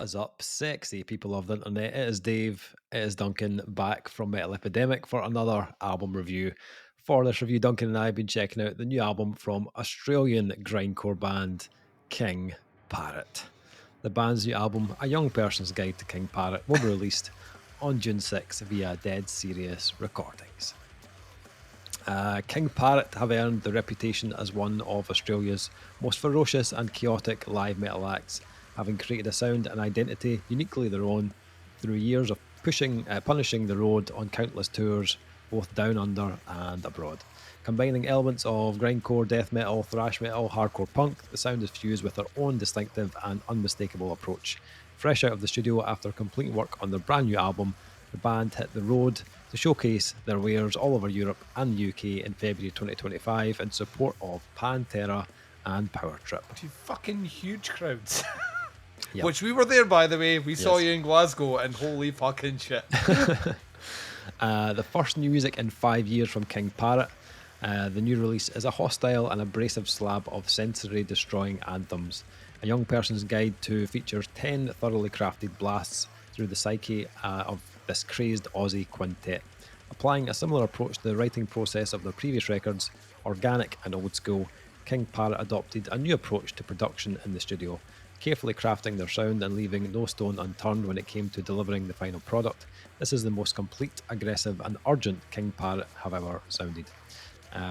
is up, sexy people of the internet? It is Dave, it is Duncan back from Metal Epidemic for another album review. For this review, Duncan and I have been checking out the new album from Australian grindcore band King Parrot. The band's new album, A Young Person's Guide to King Parrot, will be released on June 6th via Dead Serious Recordings. King Parrot have earned the reputation as one of Australia's most ferocious and chaotic live metal acts, having created a sound and identity uniquely their own through years of punishing the road on countless tours, both down under and abroad. Combining elements of grindcore, death metal, thrash metal, hardcore punk, the sound is fused with their own distinctive and unmistakable approach. Fresh out of the studio after completing work on their brand new album, the band hit the road to showcase their wares all over Europe and the UK in February 2025 in support of Pantera and Power Trip. Two fucking huge crowds. Yep. Which we were there, by the way. We saw Yes. you in Glasgow, and holy fucking shit. The first new music in 5 years from King Parrot. The new release is a hostile and abrasive slab of sensory-destroying anthems. A young person's guide to features 10 thoroughly crafted blasts through the psyche of this crazed Aussie quintet. Applying a similar approach to the writing process of their previous records, organic and old school, King Parrot adopted a new approach to production in the studio, carefully crafting their sound and leaving no stone unturned when it came to delivering the final product. This is the most complete, aggressive and urgent King Parrot have ever sounded.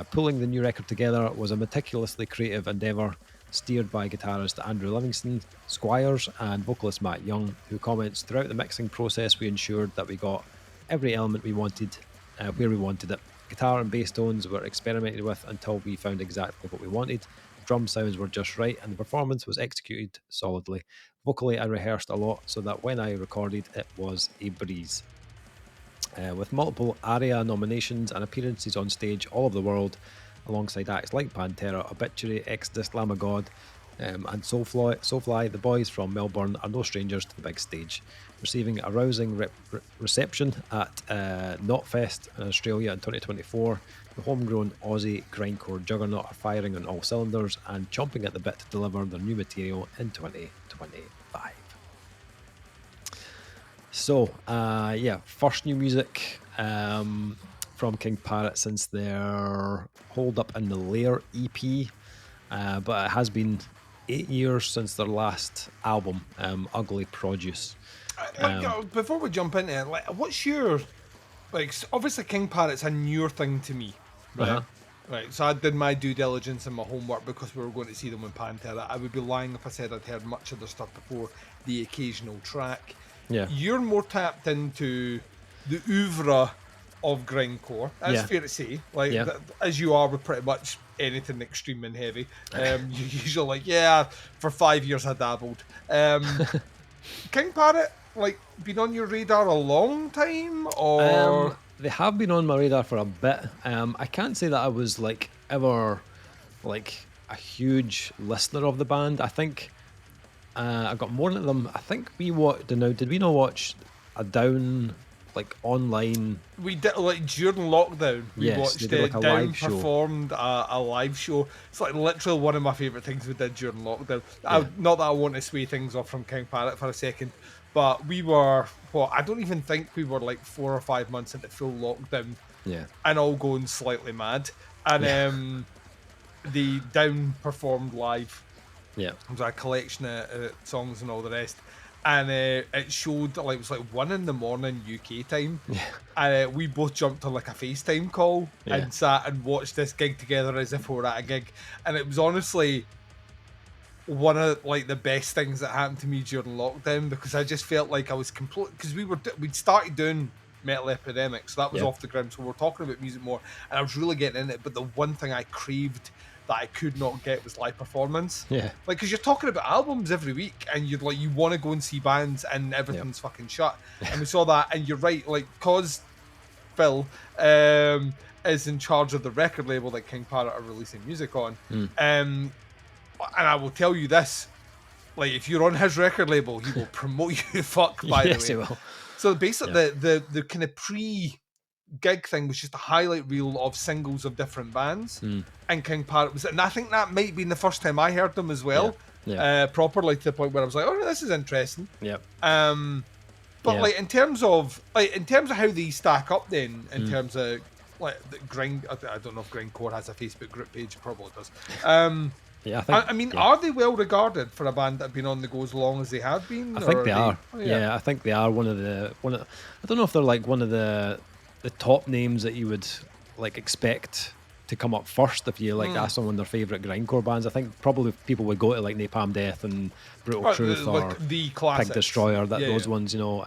Pulling the new record together was a meticulously creative endeavour, steered by guitarist Andrew Livingston, Squires, and vocalist Matt Young, who comments, throughout the mixing process we ensured that we got every element we wanted, where we wanted it. Guitar and bass tones were experimented with until we found exactly what we wanted. Drum sounds were just right, and the performance was executed solidly. Vocally, I rehearsed a lot so that when I recorded, it was a breeze. With multiple ARIA nominations and appearances on stage all over the world, alongside acts like Pantera, Obituary, Exodus, Lamb of God, and Soulfly, the boys from Melbourne are no strangers to the big stage. Receiving a rousing reception at Knotfest in Australia in 2024, the homegrown Aussie grindcore juggernaut are firing on all cylinders and chomping at the bit to deliver their new material in 2025. So, first new music from King Parrot since their Hold Up in the Lair EP, but it has been 8 years since their last album, Ugly Produce. Before we jump into it, what's your... obviously King Parrot's a newer thing to me, right? Uh-huh. Right, so I did my due diligence and my homework because we were going to see them in Pantera. I would be lying if I said I'd heard much of their stuff before, the occasional track. Yeah. You're more tapped into the oeuvre of grindcore. That's fair to say. As you are with pretty much anything extreme and heavy. You're usually for 5 years I dabbled. King Parrot, been on your radar a long time, or they have been on my radar for a bit. I can't say that I was ever a huge listener of the band. I think I got more into them. I think we watched. Now, did we not watch a Down online? We did during lockdown. We watched they did, it. a Down live show. performed a live show. It's literally one of my favourite things we did during lockdown. Yeah. Not that I want to sway things off from King Parrot for a second, but we were I don't even think we were 4 or 5 months into full lockdown. Yeah. And all going slightly mad. And the Down performed live. Yeah. It was a collection of songs and all the rest. And it showed, it was 1 a.m. UK time. Yeah. And we both jumped on a FaceTime call Yeah. and sat and watched this gig together as if we were at a gig. And it was honestly one of the best things that happened to me during lockdown, because I just felt like I was complete, because we'd started doing Metal Epidemic, so that was off the ground. So we were talking about music more, and I was really getting in it. But the one thing I craved that I could not get was live performance. Yeah. Because you're talking about albums every week, and you're you want to go and see bands, and everything's fucking shut. And we saw that, and you're right, cause Phil is in charge of the record label that King Parrot are releasing music on. And I will tell you this, if you're on his record label, he will promote you by the way. Yes, he will. So basically, the kind of pre-gig thing was just a highlight reel of singles of different bands, and King Parrot was, and I think that might be the first time I heard them as well. properly, to the point where I was like, oh, this is interesting. Yep. But Yeah. like in terms of how these stack up, then in terms of like the I don't know if Grindcore has a Facebook group page. It probably does. Yeah, I think. I mean, yeah. are they well regarded for a band that have been on the go as long as they have been? I think or they are. Oh, Yeah, I think they are one of the. I don't know if they're like one of the top names that you would like expect to come up first if you like ask someone their favorite grindcore bands. I think probably people would go to like Napalm Death and Brutal Truth or the classics. Pig Destroyer. Those ones, you know,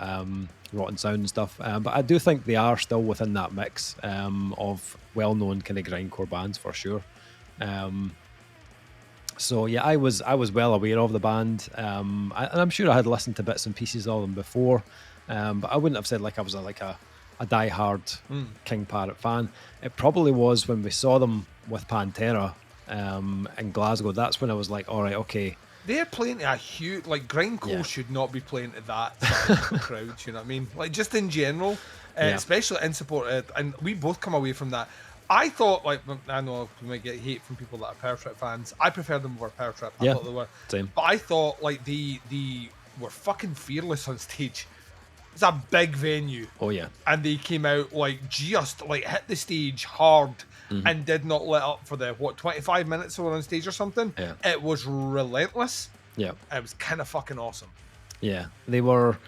Rotten Sound and stuff. But I do think they are still within that mix of well-known kind of grindcore bands for sure. So yeah, I was well aware of the band, and I'm sure I had listened to bits and pieces of them before, but I wouldn't have said like I was a die-hard King Parrot fan. It probably was when we saw them with Pantera in Glasgow. That's when I was like, all right, okay. They're playing to a huge, like, Grindcore should not be playing to that size of crowd, you know what I mean? Like, just in general, especially in support, and we both come away from that. I thought, like, I know we might get hate from people that are Parrot fans. I prefer them over Parrot. I thought they were. Same. But I thought, like, they were fucking fearless on stage. It's a big venue. Oh yeah. And they came out like just like hit the stage hard and did not let up for the 25 minutes they were on stage or something. Yeah. It was relentless. Yeah. It was kind of fucking awesome. Yeah. They were.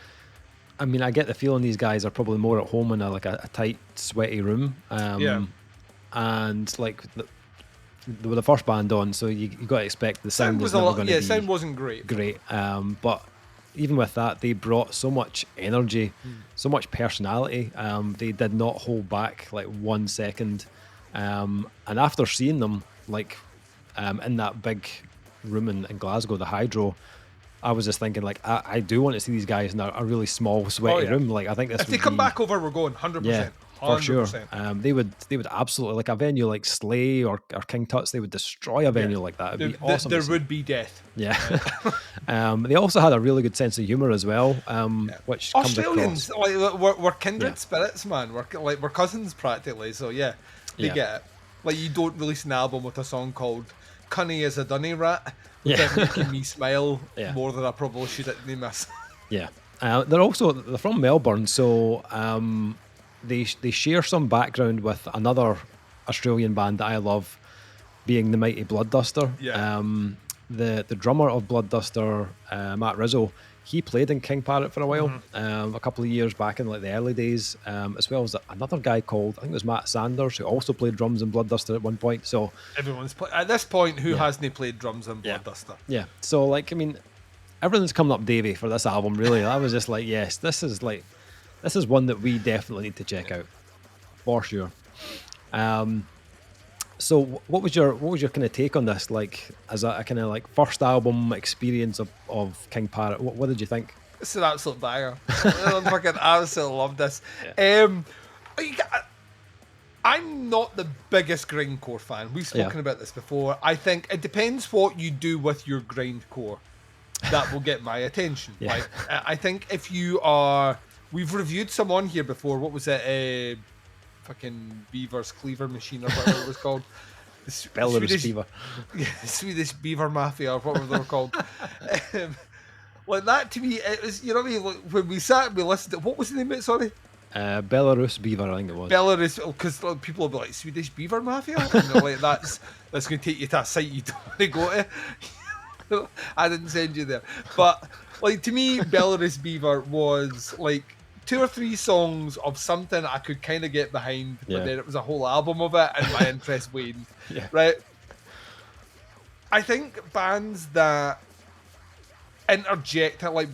I mean, I get the feeling these guys are probably more at home in a tight, sweaty room. And like they were the first band on, so you got to expect the sound was never going to be. Sound wasn't great. But even with that, they brought so much energy, so much personality. They did not hold back like 1 second. And after seeing them like in that big room in Glasgow, the Hydro, I was just thinking like I do want to see these guys in a really small, sweaty room. Like I think this. If they come back over, we're going 100%. Yeah. For sure. 100%. They would absolutely, like a venue like Slay or King Tut's, they would destroy a venue like that. It'd be awesome. There would be death. Yeah. They also had a really good sense of humor as well, which Australians, comes across. like we're kindred spirits, man. We're cousins practically. So yeah, they get it. Like you don't release an album with a song called "Cunny as a Dunny Rat" without making me smile more than I probably should at the miss. Yeah. They're from Melbourne, so they share some background with another Australian band that I love, being the Mighty Bloodduster. Yeah. The drummer of Bloodduster, Matt Rizzo, he played in King Parrot for a while, a couple of years back in like the early days, as well as another guy called, I think it was Matt Sanders, who also played drums in Bloodduster at one point. So everyone's at this point, who hasn't played drums in Bloodduster? Yeah. So like, I mean, everything's coming up Davey for this album. Really, I was just like, yes, this is one that we definitely need to check out, for sure. So what was your kind of take on this, like as a kind of like first album experience of King Parrot? What did you think? It's an absolute banger. I fucking absolutely love this. Yeah. I'm not the biggest grindcore fan. We've spoken about this before. I think it depends what you do with your grindcore. That will get my attention. Yeah. Like, I think if you are... We've reviewed some on here before. What was it? Fucking Beaver's Cleaver Machine or whatever it was called. Belarus Beaver. Yeah, Swedish Beaver Mafia or whatever they were called. Like that to me, it was, you know what I mean? Like, when we sat and we listened to, what was the name of it, sorry? Belarus Beaver, I think it was. Belarus, because people will be like, Swedish Beaver Mafia? And they're like, that's going to take you to a site you don't want to go to. I didn't send you there. But, like, to me, Belarus Beaver was, like, 2 or 3 songs of something I could kind of get behind, but then it was a whole album of it, and my interest waned. Yeah. Right? I think bands that interject, like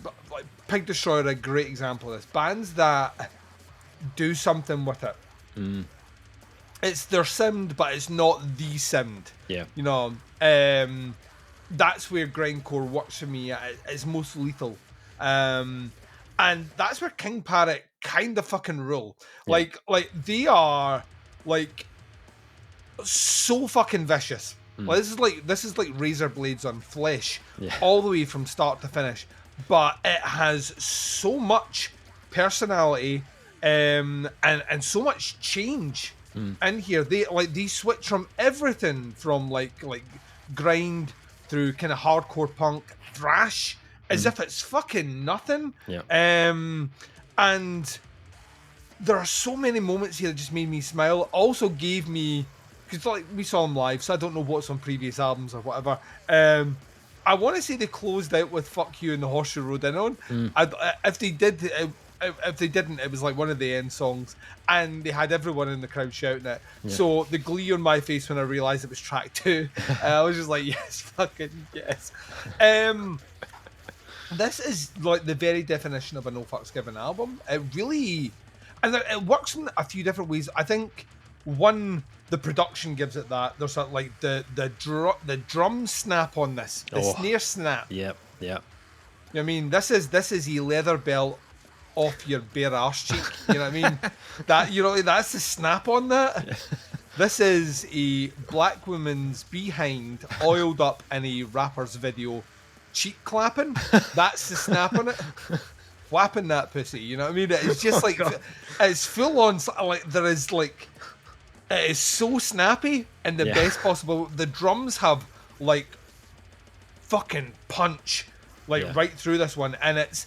Pig Destroyer, a great example of this. Bands that do something with it. It's their simmed, but it's not the simmed. Yeah. You know, that's where grindcore works for me. It's most lethal. And that's where King Parrot kind of fucking rule. Yeah. Like they are like so fucking vicious. Like, this is like razor blades on flesh, all the way from start to finish. But it has so much personality and so much change in here. They switch from everything from like grind through kind of hardcore punk, thrash, as if it's fucking nothing. Yeah. And there are so many moments here that just made me smile. Also gave me, because like we saw him live, so I don't know what's on previous albums or whatever. I want to say they closed out with "Fuck You" and the Horse You Rode In On. If they did, if they didn't, it was like one of the end songs, and they had everyone in the crowd shouting it. Yeah. So the glee on my face when I realised it was track 2, I was just like, yes, fucking yes. This is like the very definition of a no fucks given album. It really, and it works in a few different ways. I think one, the production gives it that. There's like the drum snap on this, the snare snap. Yep. You know what I mean? This is a leather belt off your bare arse cheek. You know what I mean? That's the snap on that. This is a black woman's behind oiled up in a rapper's video, cheek clapping. That's the snap on it. Whapping that pussy. You know what I mean? It's just like it's full on. Like there is like. It is so snappy in the best possible. The drums have like fucking punch, like right through this one, and it's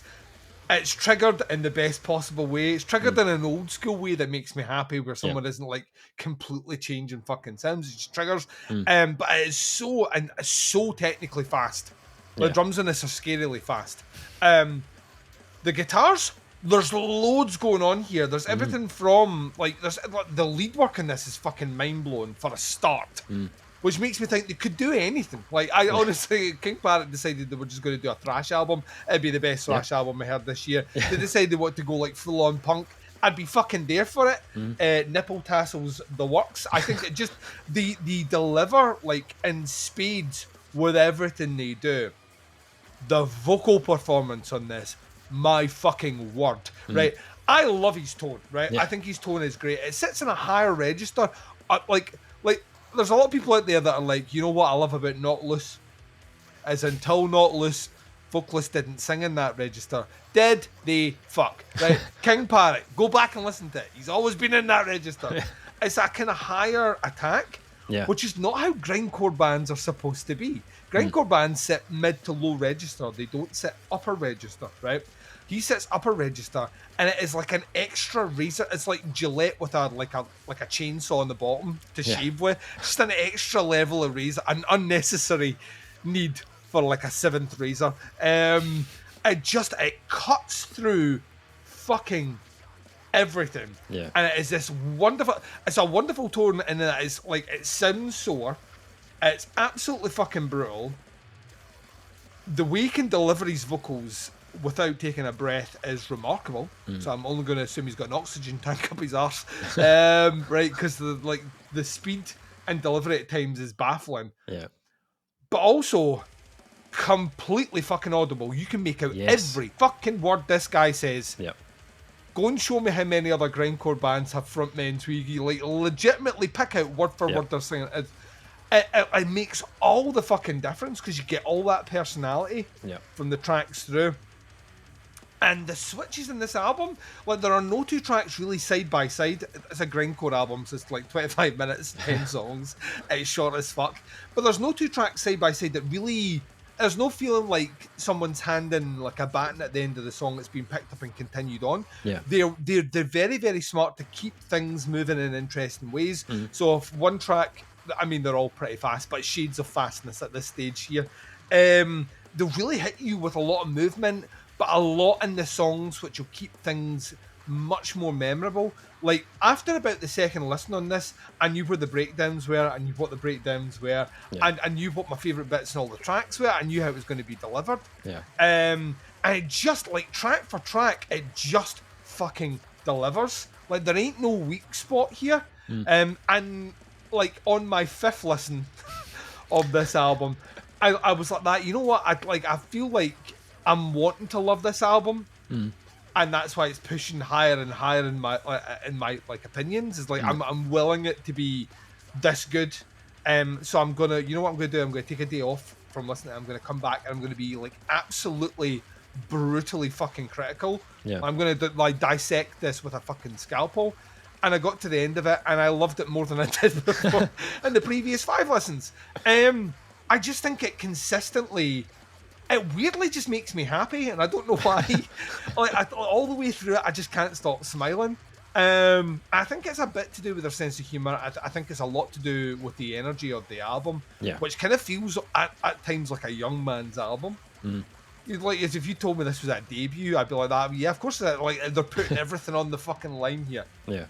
triggered in the best possible way. It's triggered in an old school way that makes me happy, where someone isn't like completely changing fucking sounds. It just triggers, but it is so technically fast. The drums in this are scarily fast. The guitars. There's loads going on here. There's everything from there's the lead work in this is fucking mind blowing for a start, which makes me think they could do anything. Like I honestly, King Parrot decided they were just going to do a thrash album. It'd be the best thrash album I heard this year. They decided they want to go like full on punk. I'd be fucking there for it. Nipple tassels, the works. I think it just they deliver like in spades with everything they do. The vocal performance on this. My fucking word, right? I love his tone, right? I think his tone is great. It sits in a higher register. Like, there's a lot of people out there that are like, you know what I love about Not Loose? Is until Not Loose, vocalists didn't sing in that register. Did they fuck, right? King Parrot, go back and listen to it. He's always been in that register. It's a kind of higher attack, which is not how grindcore bands are supposed to be. Grindcore bands sit mid to low register. They don't sit upper register, right? He sits upper register, and it is like an extra razor. It's like Gillette with a chainsaw on the bottom to shave with. Just an extra level of razor, an unnecessary need for like a 7th razor. It cuts through fucking everything. And it is this wonderful. It's a wonderful tone, and it is like it sounds sore. It's absolutely fucking brutal. The way he can deliver his vocals without taking a breath is remarkable. So I'm only going to assume he's got an oxygen tank up his arse, right? Because the speed and delivery at times is baffling. But also completely fucking audible. You can make out every fucking word this guy says. Go and show me how many other grindcore bands have frontmen where you like legitimately pick out word for word they're singing. It makes all the fucking difference because you get all that personality from the tracks through. And the switches in this album, like there are no two tracks really side by side. It's a grindcore album, so it's like 25 minutes, 10 songs. It's short as fuck. But there's no two tracks side by side that really... There's no feeling like someone's handing like a baton at the end of the song that's been picked up and continued on. They're very, very smart to keep things moving in interesting ways. So if one track... I mean, they're all pretty fast, but shades of fastness at this stage here. They'll really hit you with a lot of movement, but a lot in the songs which will keep things much more memorable. Like, after about the second listen on this, I knew where the breakdowns were, I knew what the breakdowns were, and I knew what my favourite bits and all the tracks were, I knew how it was going to be delivered. And it just, like, track for track, it just fucking delivers. Like, there ain't no weak spot here. And, like, on my 5th listen of this album, I was like that, you know what, I feel like I'm wanting to love this album, and that's why it's pushing higher and higher in my like opinions. Is like I'm willing it to be this good, so I'm gonna, you know what I'm gonna do? I'm gonna take a day off from listening. I'm gonna come back and I'm gonna be like absolutely brutally fucking critical. I'm gonna dissect this with a fucking scalpel. And I got to the end of it, and I loved it more than I did before in the previous 5 listens. I just think it consistently, it weirdly just makes me happy, and I don't know why. All the way through it, I just can't stop smiling. I think it's a bit to do with their sense of humor. I think it's a lot to do with the energy of the album, which kind of feels at times like a young man's album. Like, as if you told me this was a debut, I'd be like, that. Yeah, of course. Like, they're putting everything on the fucking line here. Yeah.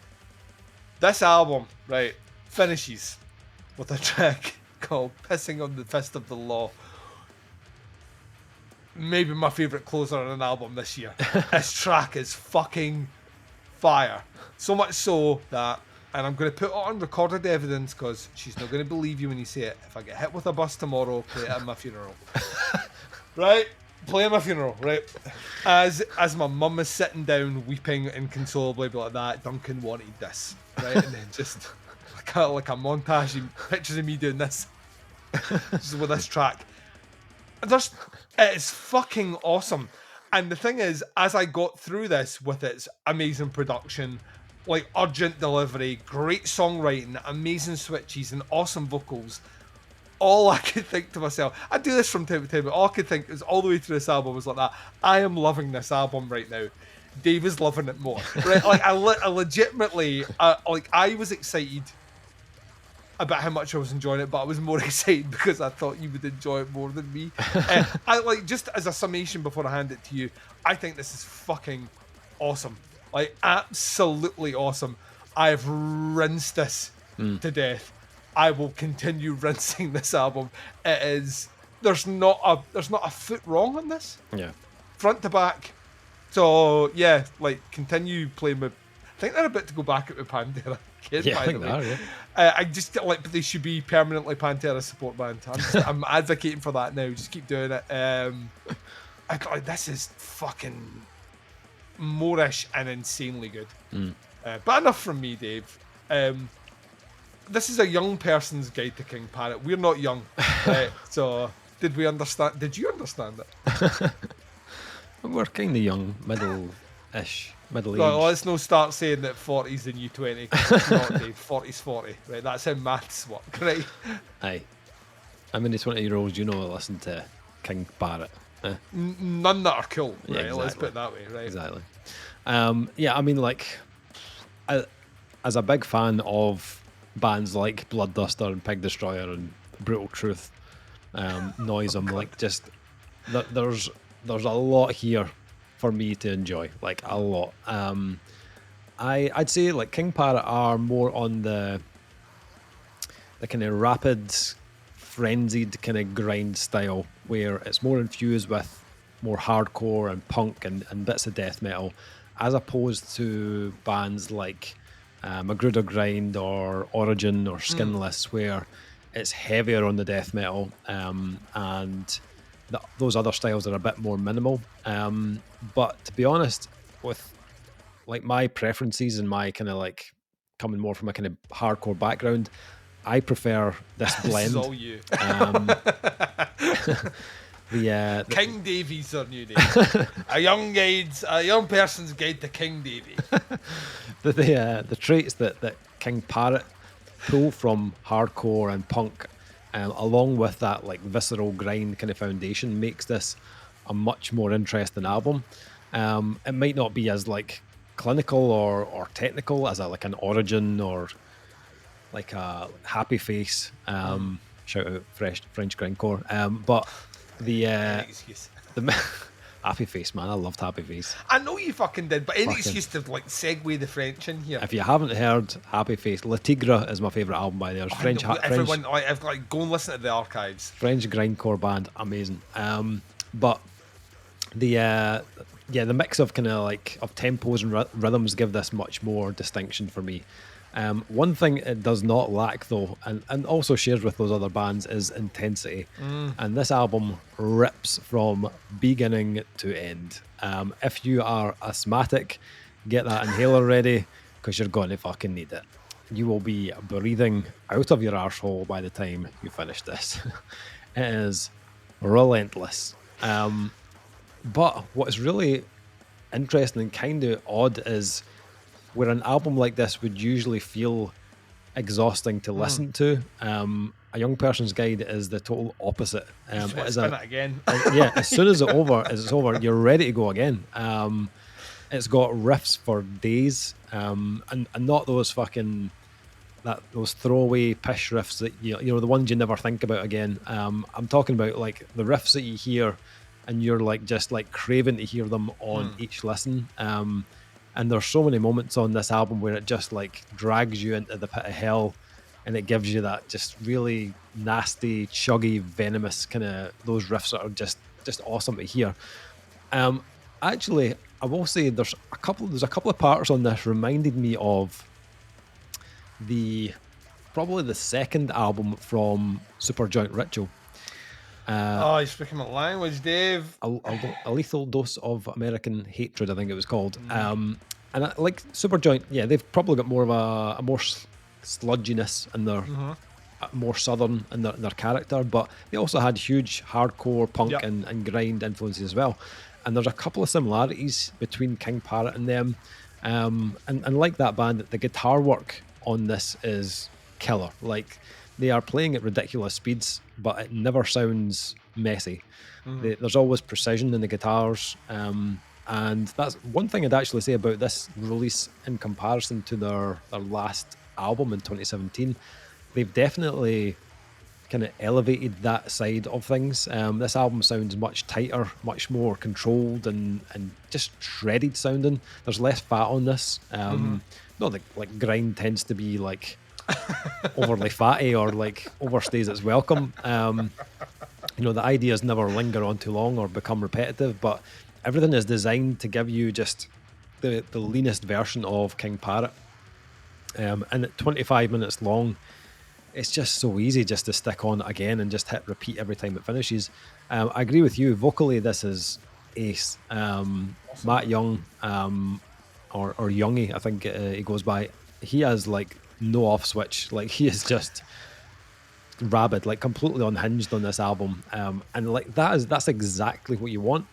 This album, right, finishes with a track called "Pissing on the Fist of the Law." Maybe my favourite closer on an album this year. This track is fucking fire. So much so that, and I'm going to put it on recorded evidence because she's not going to believe you when you say it. If I get hit with a bus tomorrow, play it at my funeral. Right? Play at my funeral, right? As my mum is sitting down weeping inconsolably, be like, that Duncan wanted this, right? And then just like a montage of pictures of me doing this, just with this track. It's fucking awesome. And the thing is, as I got through this with its amazing production, like urgent delivery, great songwriting, amazing switches, and awesome vocals, all I could think to myself, I do this from time to time, but all I could think is all the way through this album was like that. I am loving this album right now. Dave is loving it more. Right? Like I legitimately, like I was excited about how much I was enjoying it, but I was more excited because I thought you would enjoy it more than me. I like, just as a summation before I hand it to you, I think this is fucking awesome. Like, absolutely awesome. I've rinsed this to death. I will continue rinsing this album. It is, there's not a foot wrong on this. Yeah. Front to back. So yeah, like, continue playing with, I think they're about to go back at with Pantera. Yeah, I think they are, yeah. I just get like, they should be permanently Pantera support band. I'm advocating for that now. Just keep doing it. This is fucking Moorish and insanely good. But enough from me, Dave. This is a young person's guide to King Parrot. We're not young, so did we understand? Did you understand it? We're kind of young, middle-ish. Middle age. Well, let's not start saying that 40's the new 20. It's not, Dave. 40's 40. Right, that's how maths work, right? Aye. How many 20-year-olds you know listen to King Parrot? None that are cool, right? Yeah, exactly. Let's put it that way, right? Exactly. Yeah, I mean, like, as a big fan of bands like Bloodduster and Pig Destroyer and Brutal Truth, Noisem, like, just there's a lot here for me to enjoy, like a lot. I'd say like King Parrot are more on the kind of rapid, frenzied kind of grind style, where it's more infused with more hardcore and punk and bits of death metal, as opposed to bands like Magruder Grind or Origin or Skinless, where it's heavier on the death metal, and those other styles are a bit more minimal. But to be honest, with like my preferences and my kind of like coming more from a kind of hardcore background, I prefer this blend. This is all you. King Davies are new name. a young person's guide to King Davy. the traits that King Parrot pull from hardcore and punk, along with that like visceral grind kind of foundation, makes this a much more interesting album. It might not be as like clinical or technical as like an Origin or like a Happy Face. Shout out French Grindcore. But the Happy Face, man, I loved Happy Face. I know you fucking did, but any excuse to like segue the French in here. If you haven't heard Happy Face, Le Tigre is my favourite album by theirs. Everyone, like, go and listen to the archives. French grindcore band, amazing. But the mix of kind of like of tempos and rhythms give this much more distinction for me. One thing it does not lack, though, and also shares with those other bands, is intensity. And this album rips from beginning to end. If you are asthmatic, get that inhaler ready, because you're going to fucking need it. You will be breathing out of your arsehole by the time you finish this. It is relentless. But what is really interesting and kind of odd is where an album like this would usually feel exhausting to listen to, A Young Person's Guide is the total opposite. Spin it again. Yeah, as soon as it's over, you're ready to go again. It's got riffs for days, and not those fucking those throwaway pish riffs that you know the ones you never think about again. I'm talking about like the riffs that you hear, and you're like just like craving to hear them on each listen. And there's so many moments on this album where it just like drags you into the pit of hell, and it gives you that just really nasty, chuggy, venomous kind of those riffs that are just awesome to hear. Actually, I will say there's a couple of parts on this reminded me of probably the second album from Superjoint Ritual. Oh, you're speaking my language, Dave. A Lethal Dose of American Hatred, I think it was called. And I, like Superjoint, yeah, they've probably got more of a more sludginess and they're more southern in their character, but they also had huge hardcore punk and grind influences as well. And there's a couple of similarities between King Parrot and them. And like that band, the guitar work on this is killer. Like, they are playing at ridiculous speeds, but it never sounds messy. There's always precision in the guitars. And that's one thing I'd actually say about this release in comparison to their last album in 2017. They've definitely kind of elevated that side of things. This album sounds much tighter, much more controlled and just shredded sounding. There's less fat on this. Not like grind tends to be like overly fatty or like overstays its welcome. You know, the ideas never linger on too long or become repetitive, but everything is designed to give you just the leanest version of King Parrot. And at 25 minutes long, it's just so easy just to stick on again and just hit repeat every time it finishes. I agree with you. Vocally, this is ace. Awesome. Matt Young, or Youngie, I think he goes by. He has like no off switch. Like, he is just rabid, like completely unhinged on this album. And like that's exactly what you want.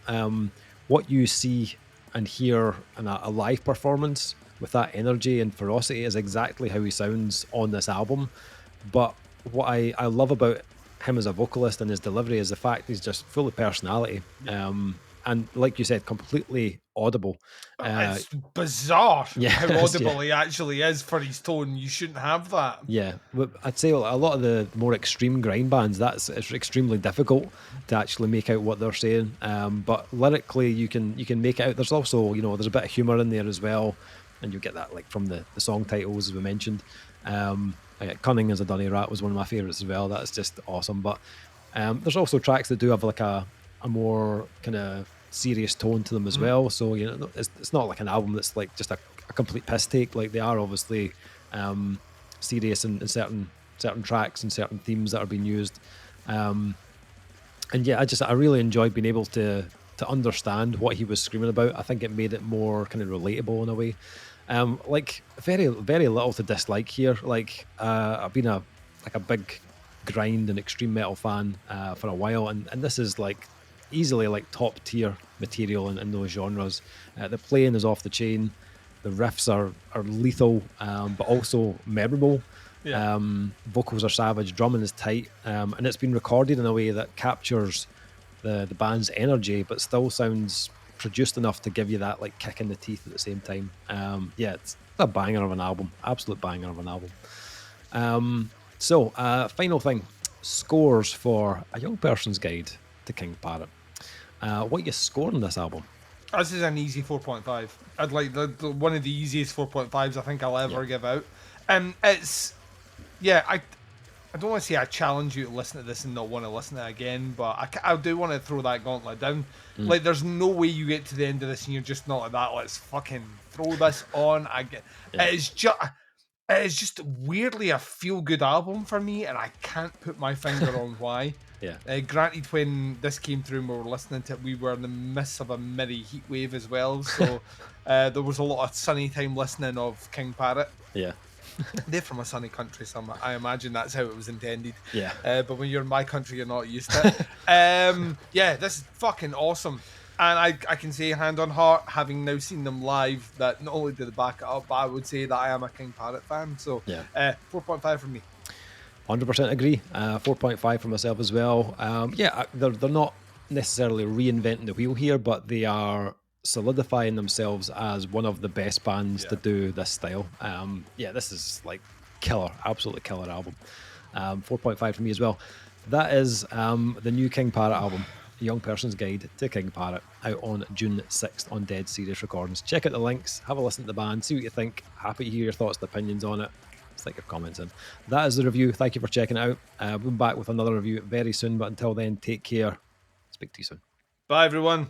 What you see and hear in a live performance with that energy and ferocity is exactly how he sounds on this album. But what I love about him as a vocalist and his delivery is the fact he's just full of personality. And like you said, completely audible. It's bizarre how yes, audible he actually is for his tone. You shouldn't have that. Yeah, I'd say a lot of the more extreme grind bands, it's extremely difficult to actually make out what they're saying. But lyrically, you can make it out. There's also, you know, there's a bit of humor in there as well, and you get that like from the song titles as we mentioned. Cunning as a Dunny Rat was one of my favorites as well. That's just awesome. But there's also tracks that do have like a more kind of serious tone to them as well. So, you know, it's not like an album that's like just a complete piss take. Like, they are obviously serious in certain tracks and certain themes that are being used. And yeah, I really enjoyed being able to understand what he was screaming about. I think it made it more kind of relatable in a way. Like, very, very little to dislike here. Like, I've been a big grind and extreme metal fan for a while, and this is like easily like top tier material in those genres. The playing is off the chain. The riffs are lethal, but also memorable. Vocals are savage. Drumming is tight, and it's been recorded in a way that captures the band's energy, but still sounds produced enough to give you that like kick in the teeth at the same time. Yeah, it's a banger of an album. Absolute banger of an album. So final thing, scores for A Young Person's Guide to King Parrot. What are you scoring this album? This is an easy 4.5. I'd like the one of the easiest 4.5s I think I'll ever give out. It's, yeah, I don't want to say I challenge you to listen to this and not want to listen to it again, but I do want to throw that gauntlet down. Like, there's no way you get to the end of this and you're just not like that. Let's fucking throw this on. It is just weirdly a feel-good album for me, and I can't put my finger on why. Granted, when this came through and we were listening to it, we were in the midst of a mini heat wave as well, so there was a lot of sunny time listening of King Parrot. They're from a sunny country, so I imagine that's how it was intended. But when you're in my country, you're not used to it. Yeah, this is fucking awesome. And I can say, hand on heart, having now seen them live, that not only did they back it up, but I would say that I am a King Parrot fan. So 4.5 from me. 100% agree. 4.5 for myself as well. They're not necessarily reinventing the wheel here, but they are solidifying themselves as one of the best bands to do this style. This is like killer, absolutely killer album. 4.5 for me as well. That is the new King Parrot album, A Young Person's Guide to King Parrot, out on June 6th on Dead Serious Recordings. Check out the links, have a listen to the band, see what you think. Happy to hear your thoughts and opinions on it. Stick your comments in. That is the review. Thank you for checking it out. We'll be back with another review very soon, but until then, take care. Speak to you soon. Bye, everyone.